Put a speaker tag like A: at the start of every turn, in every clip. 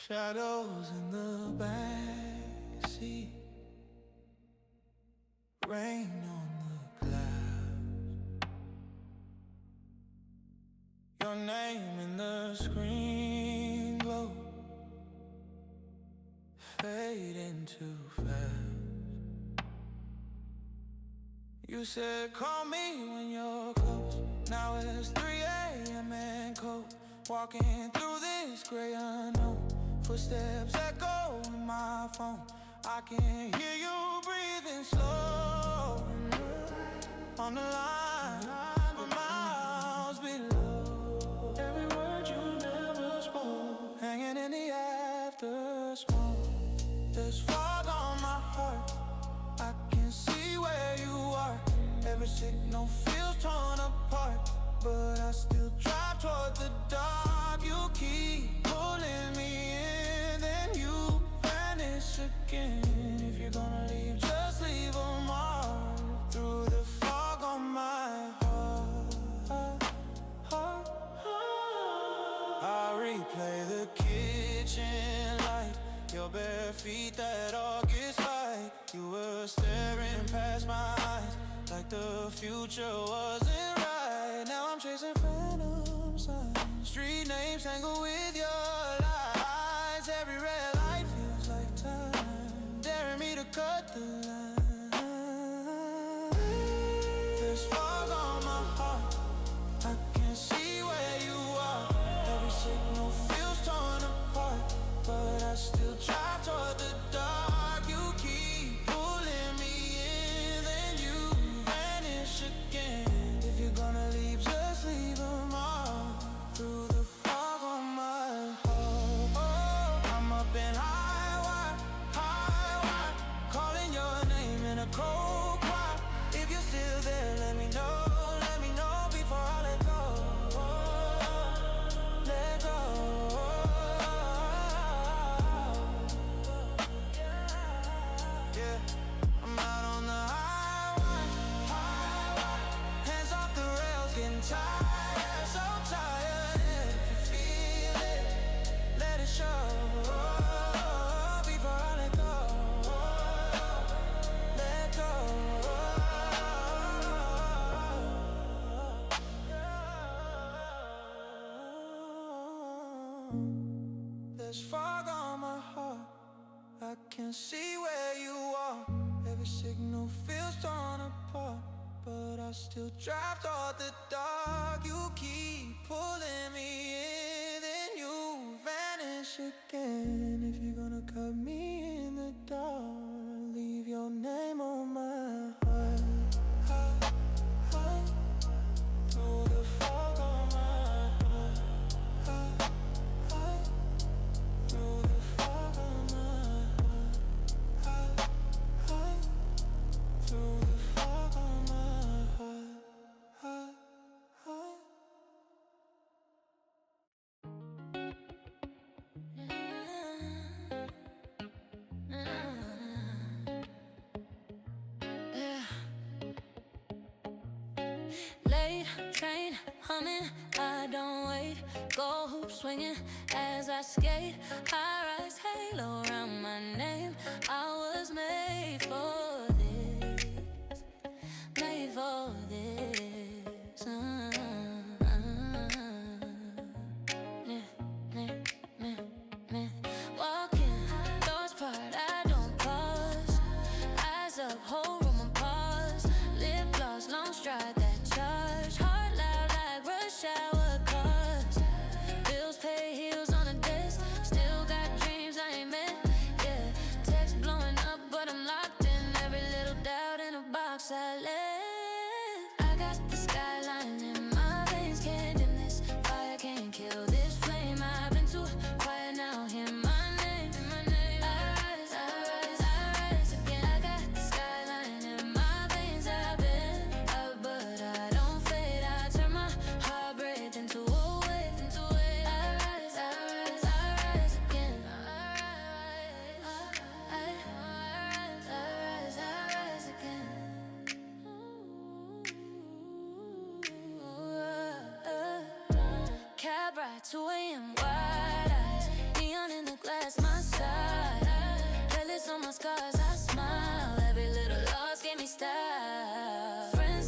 A: Shadows in the backseat, rain on the clouds, your name in the screen glow, fading too fast. You said call me when you're close. Now it's 3 a.m. and cold, walking through this gray unknown. Footsteps echo in my phone. I can hear you breathing slow on the line, but miles below. Every word you never spoke, hanging in the after smoke. There's fog on my heart, I can see where you are. Every signal feels torn apart, but I still drive toward the dark. You keep pulling me in, then you vanish again. If you're gonna leave, just leave a mark through the fog on my heart. I replay the kitchen light, your bare feet, that August light. You were staring past my eyes like the future wasn't right. Now I'm chasing phantom signs, street names tangle with your lies. Every red light feels like time, daring me to cut the line. There's fog on my heart, I can't see where you are. Every signal feels torn apart, but I still drive toward the dark. You keep pulling me in, then you vanish again. If you're gonna leave, just leave a mark through the fog on my heart. I'm up in high wire, calling your name in a cold cry. If you're still there, let me know before I let go. Let go. Yeah, I'm out on the highway, hands off the rails, getting tired, so tired. If you feel it, let it show before I let go. Let go. There's fog on my heart, I can't see where you are. Every signal feels torn apart, but I still drive toward the dark. You keep pulling me in, then you vanish again. If you're gonna cut me in the dark, leave your name on my heart. Through the fog on my heart. Through the fog on my heart. Through the fog on my heart.
B: Late train humming, I don't wait. Go hoop swinging as I skate. High rise halo around my name. I was made for this, made for this. Walking, doors part, I don't pause. Eyes up, whole room on pause. Lip gloss, long stride, that charge. Heart loud like rush hour cars. Bills pay, heels on the desk. Still got dreams I ain't met. Yeah, text blowing up, but I'm locked in. Every little doubt in a box I left.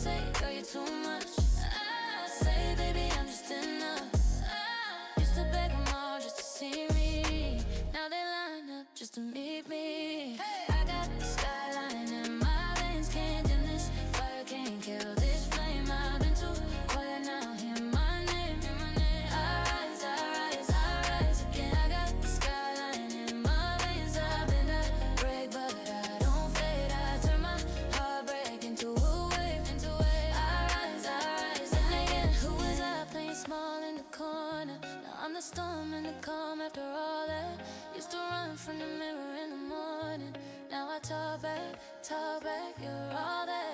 B: say, girl, you're too much. I say, baby, I'm just enough. I used to beg them all just to see me. Now they line up just to meet me. I got the skyline in my veins. Can't dim this fire, can't kill this flame. I've been too quiet now, hear my name, hear my name. I rise, I rise, I rise again. I got the skyline in my veins. I've been that break, but I don't fade. I turn my heartbreak into a wave, into a wave. I rise, and again. Who was I playing small in the corner? Now I'm the storm and the calm after all that. Used to run from the mirror in the morning. Now I talk back, you're all that. You're all that.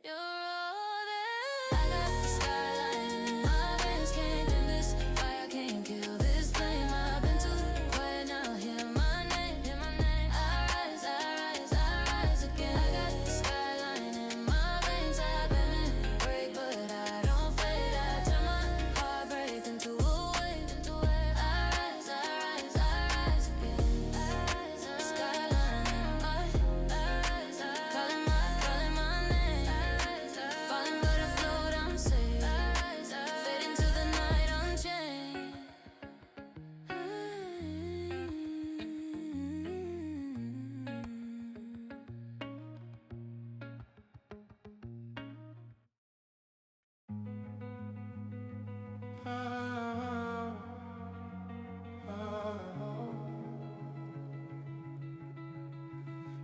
B: You're all that. I got the skyline in my veins. Can't dim this fire, can't kill this flame. I've been too quiet now, hear my name, hear my name. I rise, I rise, I rise again. I got the skyline in my veins. I've been break, but I don't fade. I turn my heartbreak into a wave, into a wave. I rise, I rise, I rise again. I rise, skyline in my eyes. Calling my name. Falling but afloat, I'm safe. Fade into the night unchained.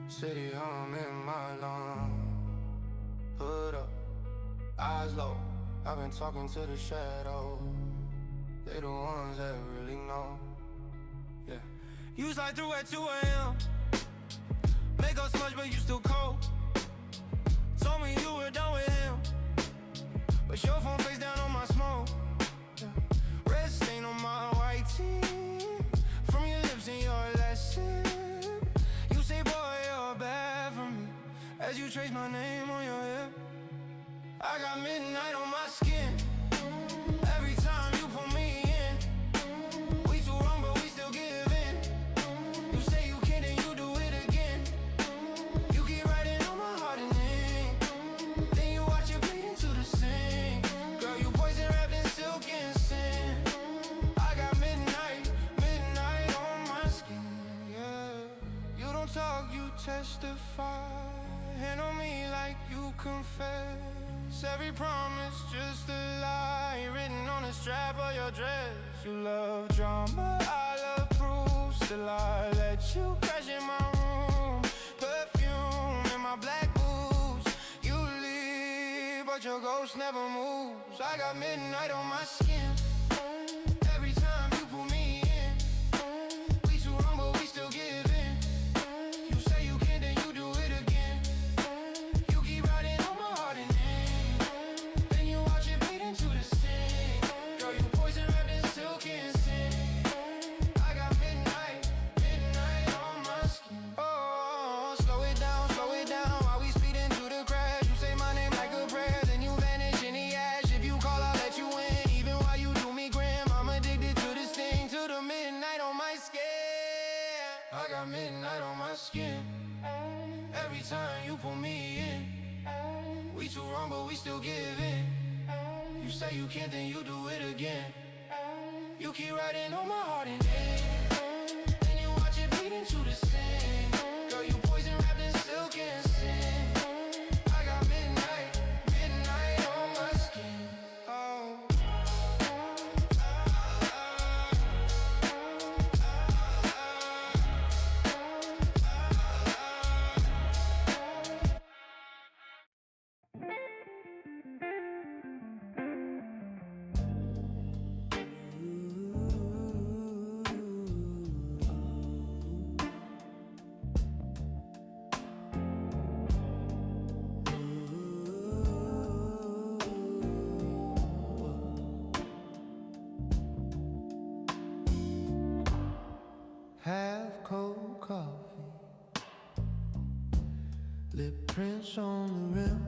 A: City home in my lawn. Hood up, eyes low. I've been talking to the shadows. They the ones that really know. Yeah. You slide through at 2 a.m. Make us much, but you still cold. Told me you were done with him, but your phone face down on my smoke. Yeah. Red stain on my white tee from your lips and your last sip. You say, boy, you're bad for me, as you trace my name on your hip. I got midnight on my skin. Every time you pull me in, we too wrong, but we still give in. You say you can't, and you do it again. You keep writing on my heart and ink. Then you watch it bleed into the sink. Girl, you poison wrapped in silk and sin. I got midnight on my skin, yeah. You don't talk, you testify. Hand on me like you confess. Every promise just a lie, written on the strap of your dress. You love drama, I love proof. Still I let you crash in my room. Perfume in my black boots. You leave, but your ghost never moves. I got midnight on my skin. Every time you pull me in, we too wrong, but we still give in. You say you can't, then you do it again. You keep riding on my heart and then you watch it bleed into the sink. Girl, you poison wrapped in silk and sin. I got midnight on my skin. Oh, slow it down, while we speeding through the crash. You say my name like a prayer, then you vanish in the ash. If you call, I'll let you in, even while you do me grim. I'm addicted to this thing, to the midnight on my skin. I got midnight on my skin. Every time you pull me in, we too wrong, but we still give in. You say you can't, then you do it again. You keep riding on my heart and then you watch it bleed into the sink. Girl, you poison wrapped in silk and sin. I got midnight on my skin. Oh. Half cold coffee, lip prints on the rim,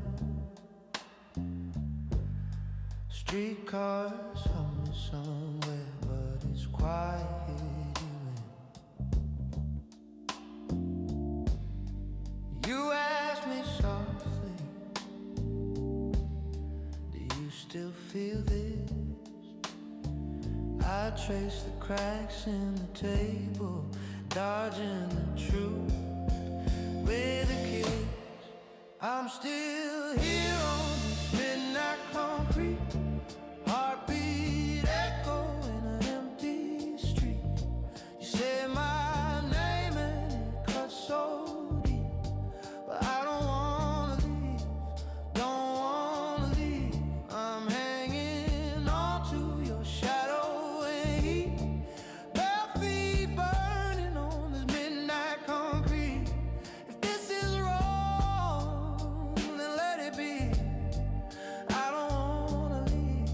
A: streetcars humming somewhere, but it's quiet here. trace the cracks in the table, dodging the truth with a kiss. I'm still here on this midnight concrete, heartbeat echo in an empty street. You say my name and it cuts so deep, but I don't wanna leave, don't wanna leave. I'm hanging on to your shadow and heat, bare feet burning on this midnight concrete. If this is wrong, then let it be. I don't wanna leave,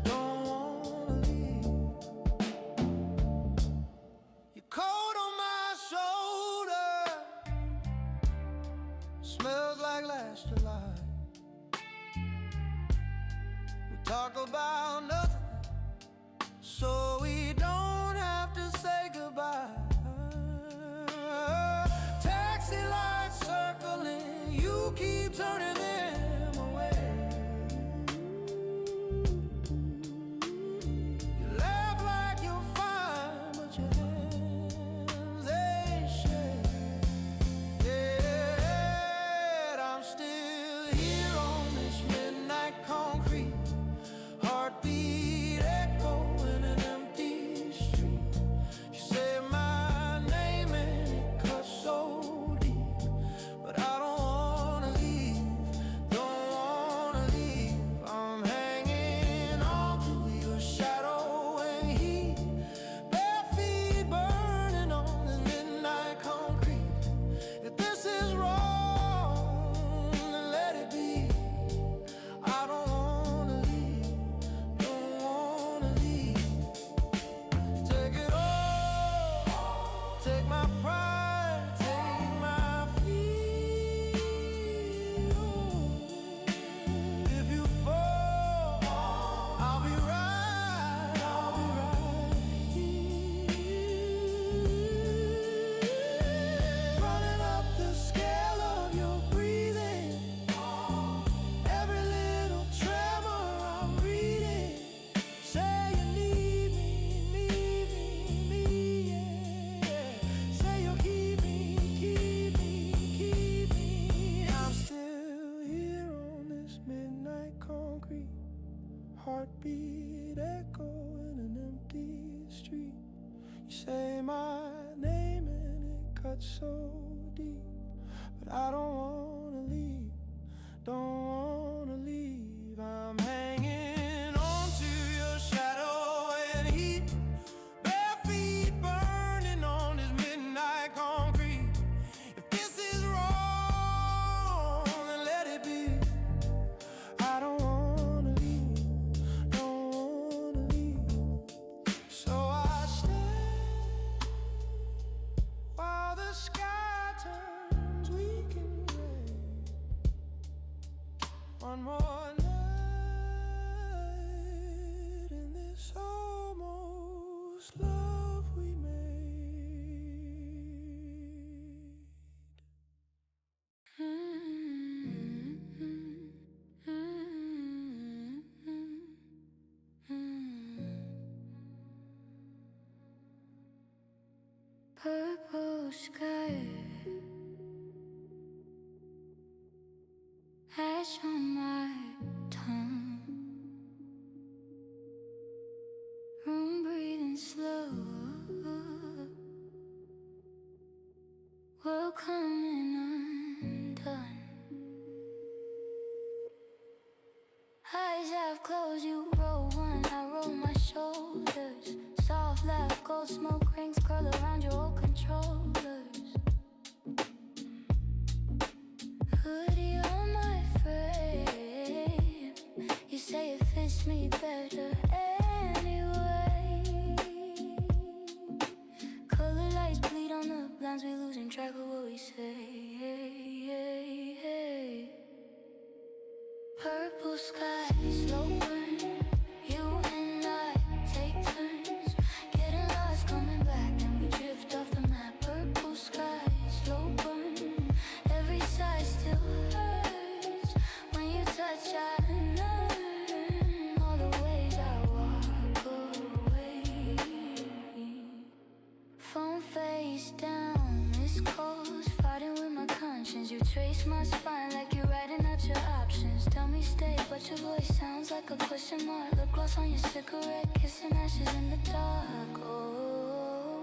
A: don't wanna leave. You're cold on my shoulder, smells like last July. We talk about nothing, so we don't have to say goodbye. Taxi lights circling, you keep turning them away. You laugh like you're fine, but your hands, they shake. Yet I'm still here on this midnight concrete, heartbeat echo in an empty street. You say my name and it cuts so deep, but I don't wanna leave, don't wanna leave. I'm hanging on to your shadow and heat, bare feet burning on this midnight concrete. If this is wrong, then let it be. I don't wanna leave, don't wanna leave. Take it all, take my pride, take my fear. If you fall, I'll be right here. Running up the scale of your breathing, every little tremor I'm reading. Say you need me, yeah. Say you'll keep me. I'm still here on this midnight concrete, heartbeat echo in an empty street. You say my name and it cuts so deep, but I don't wanna leave, don't wanna leave. I'm hanging on to your shadow and heat, bare feet burning on this midnight concrete. If this is wrong, then let it be. I don't wanna leave, don't wanna leave. So I stay while the sky turns weak and gray. One more night in this almost love we made.
B: Purple sky, ash on my tongue, room breathing slow, world coming undone. Eyes half closed, you roll one, I roll my shoulders. Soft laugh, gold smoke rings curl around your old controllers. Hoodie on my frame, you say it fits me better anyway. Color lights bleed on the blinds, we losing track of what we say. Purple sky, slow burn, you and I take turns, getting lost, coming back, then we drift off the map. Purple sky, slow burn, every side still hurts when you touch. I learn all the ways I Trace my spine like you're writing out your options. Tell me stay, but your voice sounds like a question mark. Lip gloss on your cigarette, kissing ashes in the dark. Oh,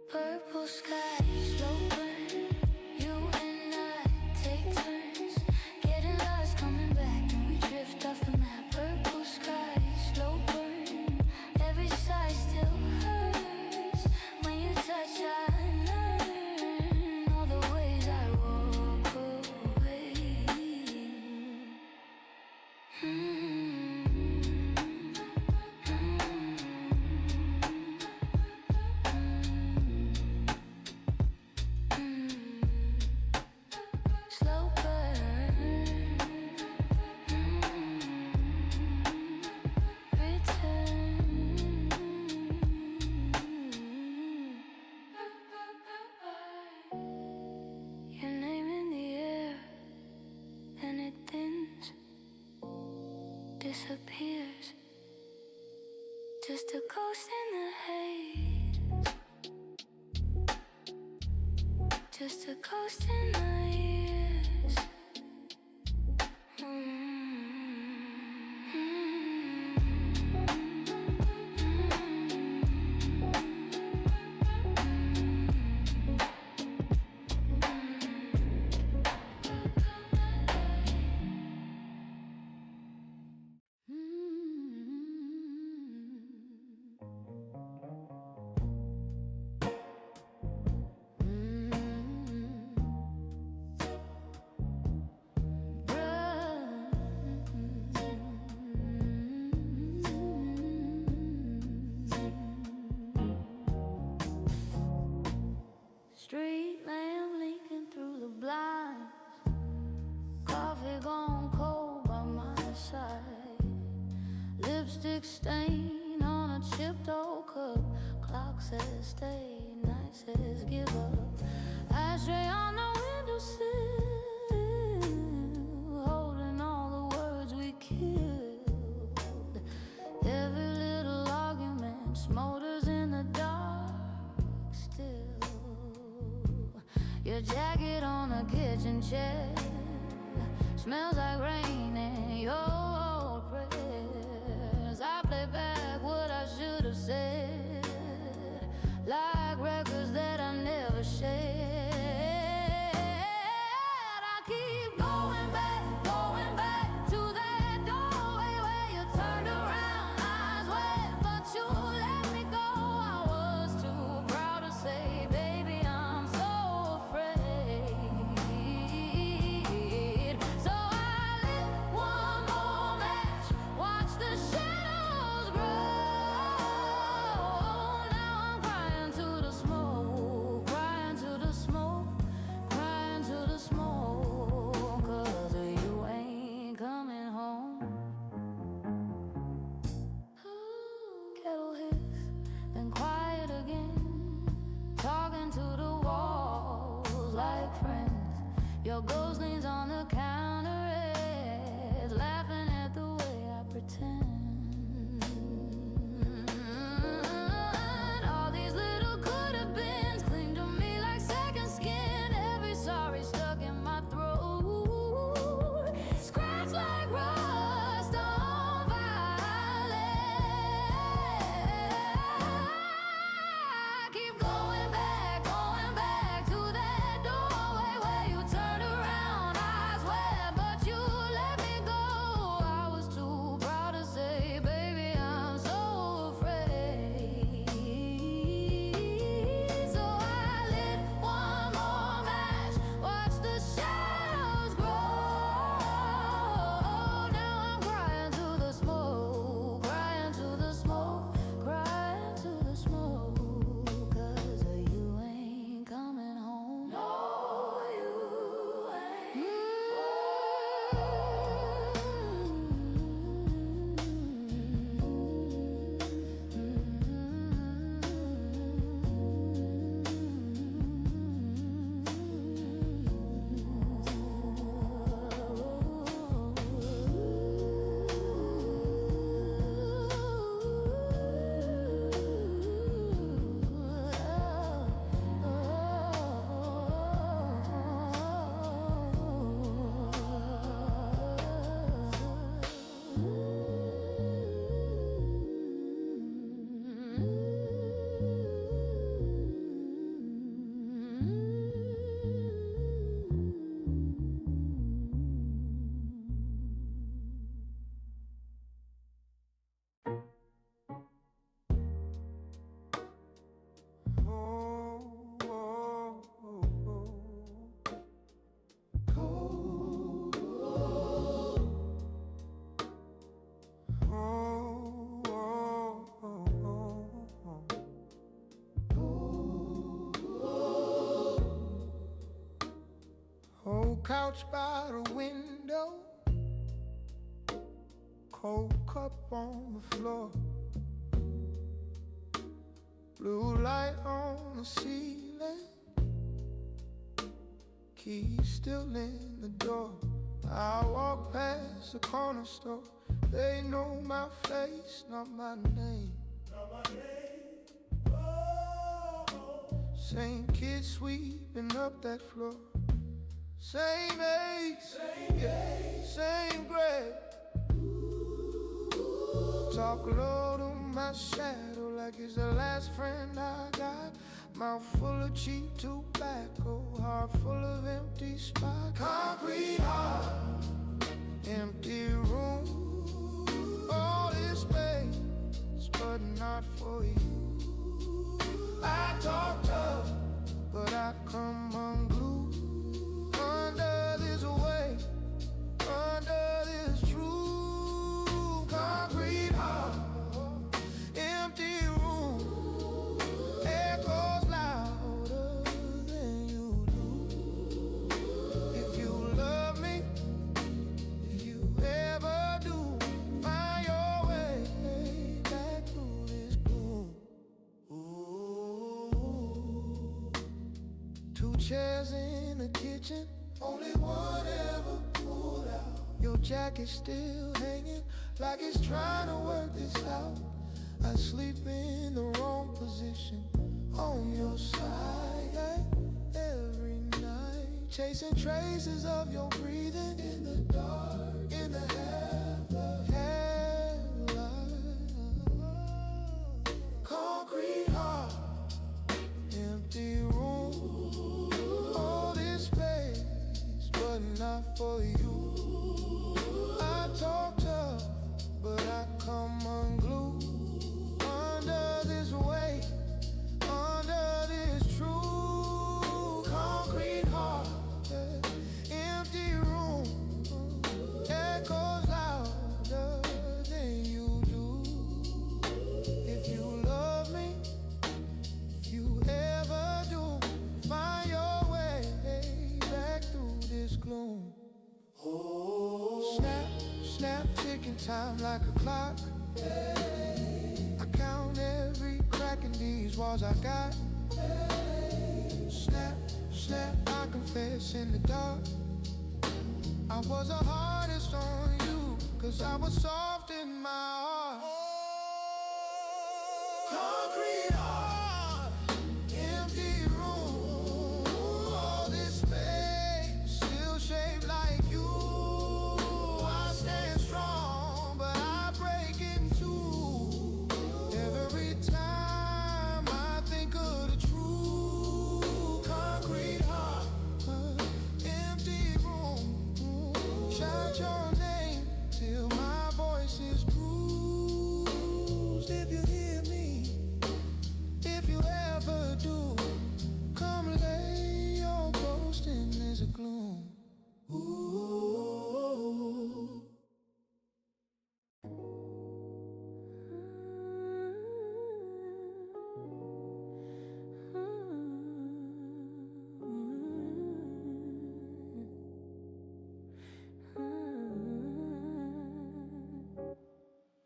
B: purple sky, slow burn. You and I take turns, getting lost, coming back, then we drift off the map. Purple sky, slow burn. Every sigh still hurts when you touch. I learn all the ways I walk away. Slow burn. Return. Your name in the air, then it thins, disappears. Just a ghost in the haze. Just a ghost in my ears. Street lamp leaking through the blinds, coffee gone cold by my side, lipstick stain on a chipped old cup, clock says stay, night says give up. Ashtray on the windowsill, holding all the words we killed. Every little argument smolders in the dark still. Your jacket on a kitchen chair smells like rain and your old prayers. I play back what I should have said, like records that I never shared. I keep going back to that doorway where you turned around, eyes wet, but you let me go. I was too proud to say, baby, I'm so afraid. So I lit one more match, watch the shadows grow. Now I'm crying to the smoke, crying to the smoke, crying to the smoke, 'cause you ain't coming home. Kettle hiss, then quiet again, talking to the walls like friends. Your ghost leans on the counter edge, laughing at the way I pretend. All these little could have beens cling to me like second skin. Every sorry stuck in my throat, scratch like rust on violet. I keep going back to that doorway where you turned around, eyes wet,
A: couch by the window, cold cup on the floor, blue light on the ceiling, key still in the door. I walk past the corner store, they know my face, not my name. Same kid sweeping up that floor, same age, same grade. Talk low to my shadow like it's the last friend I got. Mouth full of cheap tobacco, heart full of empty spots. Concrete heart, empty room, all this space, but not for you. I talk tough, but I come unglued under this weight, under this truth. Concrete heart, empty room, echoes louder than you do. If you love me, if you ever do, find your way back through this gloom. Ooh. Two chairs in the kitchen, only one ever pulled out. Your jacket still hanging like it's trying to work this out. I sleep in the wrong position on your side every night, chasing traces of your breathing in the dark, in the headlight. Concrete heart, empty room, all this space, but not for you. I talk tough, but I come unglued under this weight, under this truth. Concrete heart, empty room, echoes louder than you do. If you love me, if you ever do, find your way back through this gloom. Oh, snap, snap, ticking time like a clock. I count every crack in these walls I got. Snap, snap, I confess in the dark, I was the hardest on you, cause I was soft in my heart. Concrete heart, empty room, all this space, still shaped like you. I stand strong, but I break in two every time I think of the truth. Concrete heart, empty room, shout your name till my voice is bruised. If you hear me, if you ever do, come lay your ghost in this gloom. Ooh.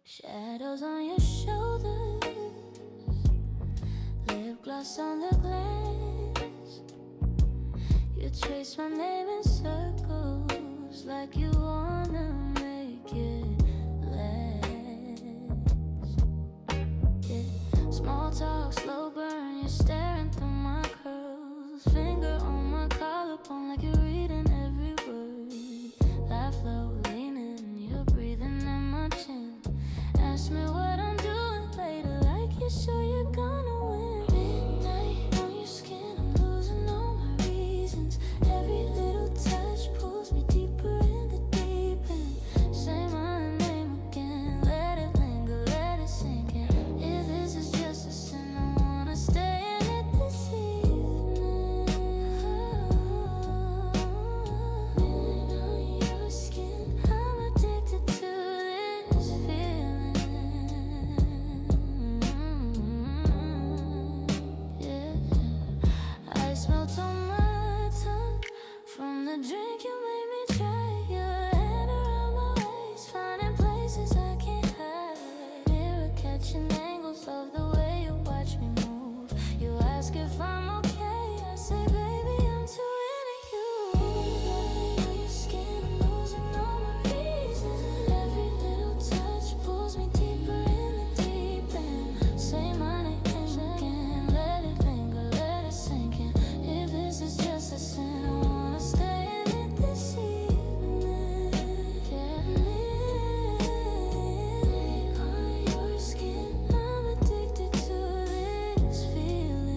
B: Shadows on your shoulders, lip gloss on the glass. You trace my name in circles like you wanna make it last. Yeah. Small talk, slow burn, you're staring through my curls. Finger on my collarbone like you're reading every word. Laugh low, leaning, you're breathing in my chin. Ask me what I'm doing later, like you're sure you're gonna win. Midnight on your skin, I'm losing all my reasons. Every little touch pulls me deeper in the deep end. Say my name again, let it linger, let it sink in. If this is just a sin, I ask if I'm okay. I say, baby, I'm too into you. Your skin, I'm losing all my reason. Every little touch pulls me deeper in the deep end. Say my name again, let it linger, let it sink in. If this is just a sin, I wanna stay in it this evening. Get me on your skin. I'm addicted to this feeling.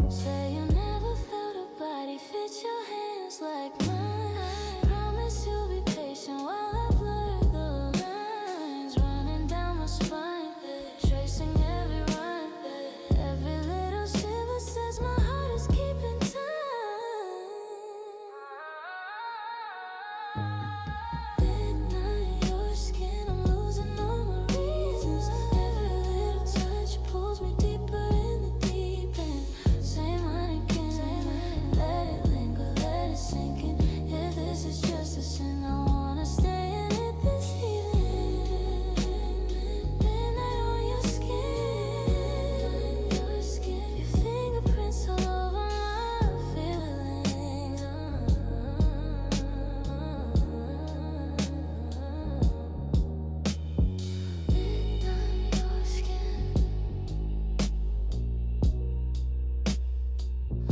B: Say you never felt a body fit your hands like mine. Promise you'll be patient while I blur the lines, running down my spine, tracing every rhyme. Every little shiver says my heart is keeping time. Midnight, your skin, I'm losing all my reasons. Every little touch pulls me deeper in the deep end. Say mine again, let it linger, let it sink in. If this is just a sin, I wanna stay in it this evening. Midnight on your skin, your fingerprints all over my feelings. Midnight on your skin,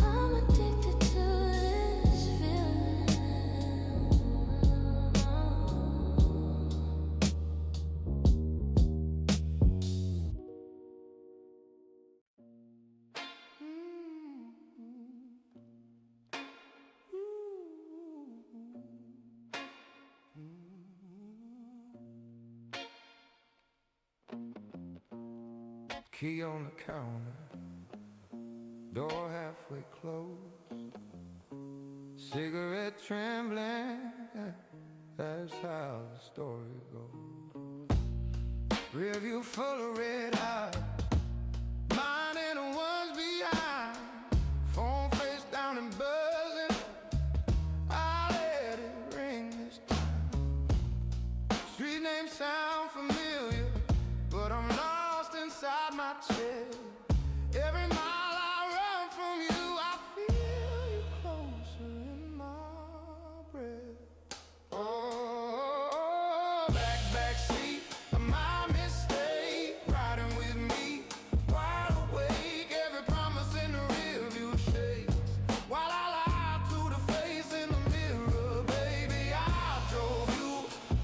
B: I'm addicted to this feeling.
A: Key on the counter, door halfway closed, cigarette trembling, that's how the story goes. Rearview full of red eyes, mine and the ones behind, phone face down and buzzing, I let it ring this time. Street names sound familiar, but I'm lost inside my chest. Every mile I run from you, I feel you closer in my breath. Oh, backseat of my mistake, riding with me, wide awake. Every promise in the rearview shakes, while I lie to the face in the mirror. Baby, I drove you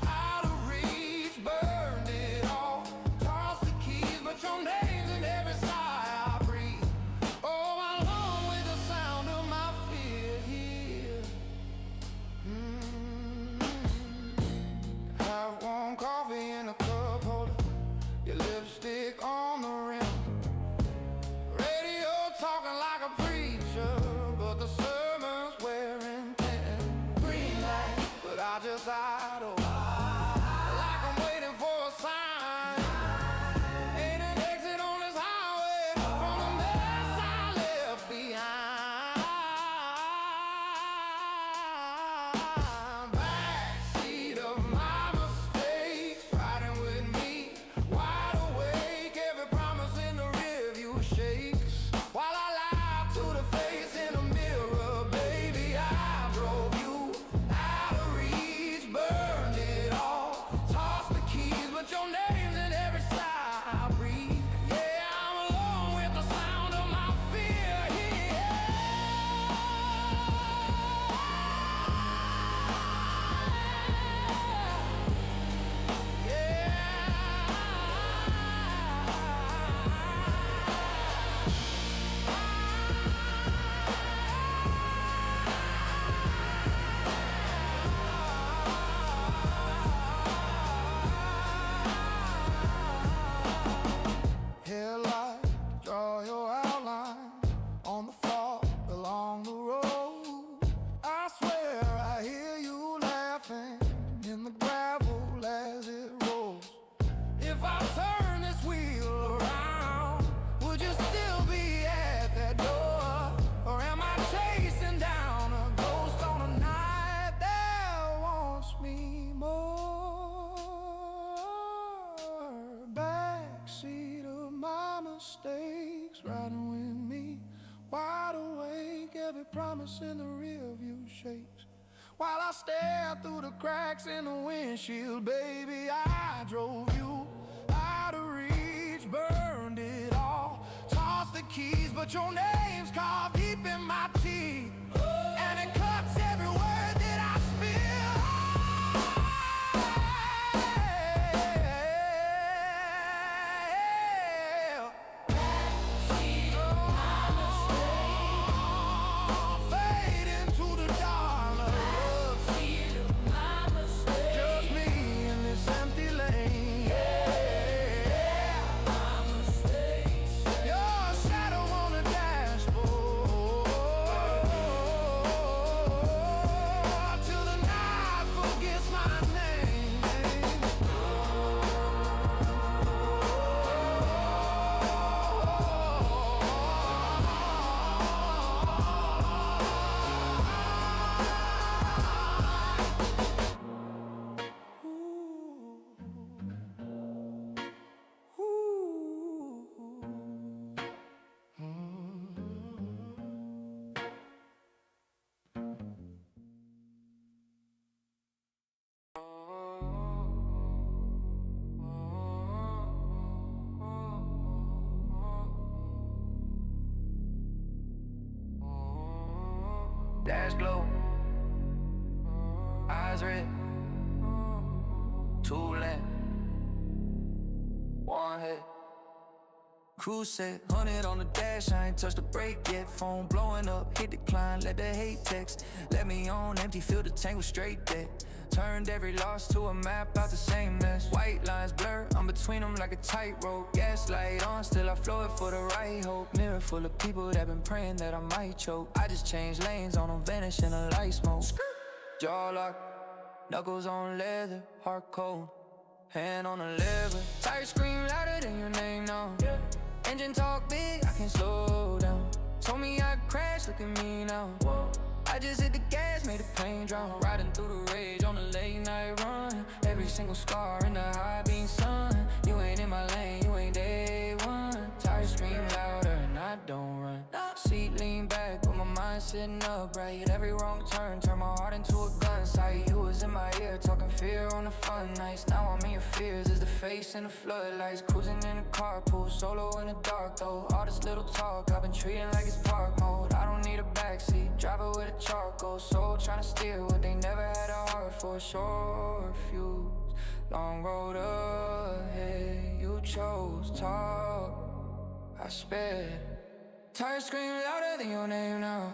A: out of reach, burned it all, tossed the keys, but your name's in every sigh I breathe. Oh, along with the sound of my fear here. Have warm coffee in a cup holder, your lipstick on the rim. Radio talking like a preacher, but the sermon's wearing thin. Green light, but I just idle, like I'm waiting for a sign. Ain't an exit on this highway from the mess I left behind. Backseat of my mistakes, riding with me, wide awake. Every promise in the rearview shakes, while I lie to the face in the mirror. Baby, I drove you out of reach, burned it all, tossed the keys, but your name's in every sigh I breathe. Yeah, I'm alone with the sound of my fear here. Headlight, draw your outline on the floor along the road. I swear I hear you laughing in the gravel as it rolls. If I turn this wheel around, would you still be at that door? Or am I chasing down a ghost on a night that wants me more? riding with me. Wide awake, every promise in the rear view shakes. While I stare through the cracks in the windshield, baby, I drove you out of reach, burned it all, tossed the keys, but your name's carved deep in my teeth, and it cuts every word that I dash glow, eyes red, two lamp, one head. Cruise set, 100 on the dash, I ain't touched the brake yet. Phone blowing up, hit decline, let the hate text. Let me on, empty, fill the tank with straight debt. Turned every loss to a map out the same mess. White lines blur, I'm between them like a tightrope. Gaslight on, still I flow it for the right hope. Mirror full of people that been praying that I might choke. I just changed lanes on them, vanish in a light smoke. Jaw lock, knuckles on leather, heart cold, hand on the lever. Tires scream louder than your name now. Engine talk big, I can't slow down. Told me I'd crash, look at me now. I just hit the gas, made the pain drown. Riding through the rage on the late night run. Every single scar in the high beam sun. You ain't in my lane, you ain't day one. Tires scream louder and I don't run. Seat lean back, but my mind sitting upright. Every wrong turn, turn my heart into a gun sight. You was in my ear, talking fear on the fun nights. Now I'm in your fears, is the face in the floodlights. Cruising in a carpool, solo in the dark though. All this little talk, I've been treating like it's park mode. I don't need a backseat, driver with a charcoal soul, trying to steer what they never had a heart for. Short fuse, long road ahead. You chose talk, I sped. Tires scream louder than your name now.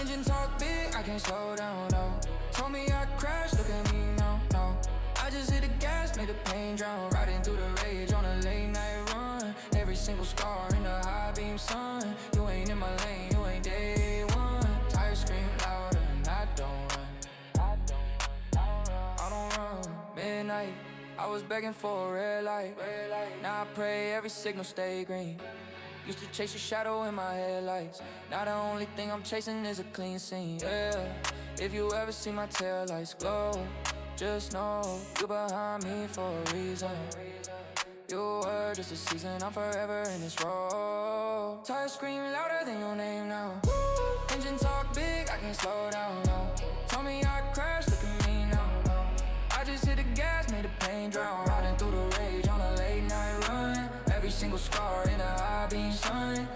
A: Engine talk big, I can't slow down, no. Told me I'd crash, look at me now, no. I just hit the gas, made the pain drown. Riding through the rage on a late night run. Every single scar in the high beam sun. You ain't in my lane, you ain't day one. Tires scream louder and I don't run. I don't run. Midnight, I was begging for a red light. Now I pray every signal stay green. Used to chase your shadow in my headlights. Now the only thing I'm chasing is a clean scene, yeah. If you ever see my taillights glow, just know you're behind me for a reason. You were just a season, I'm forever in this role. Tires scream louder than your name now. Engine talk big, I can't slow down, no. Told me I'd crash, look at me now, no. I just hit the gas, made the pain drown. Riding through the rage on a late night run. Every single scar in a high beam sun.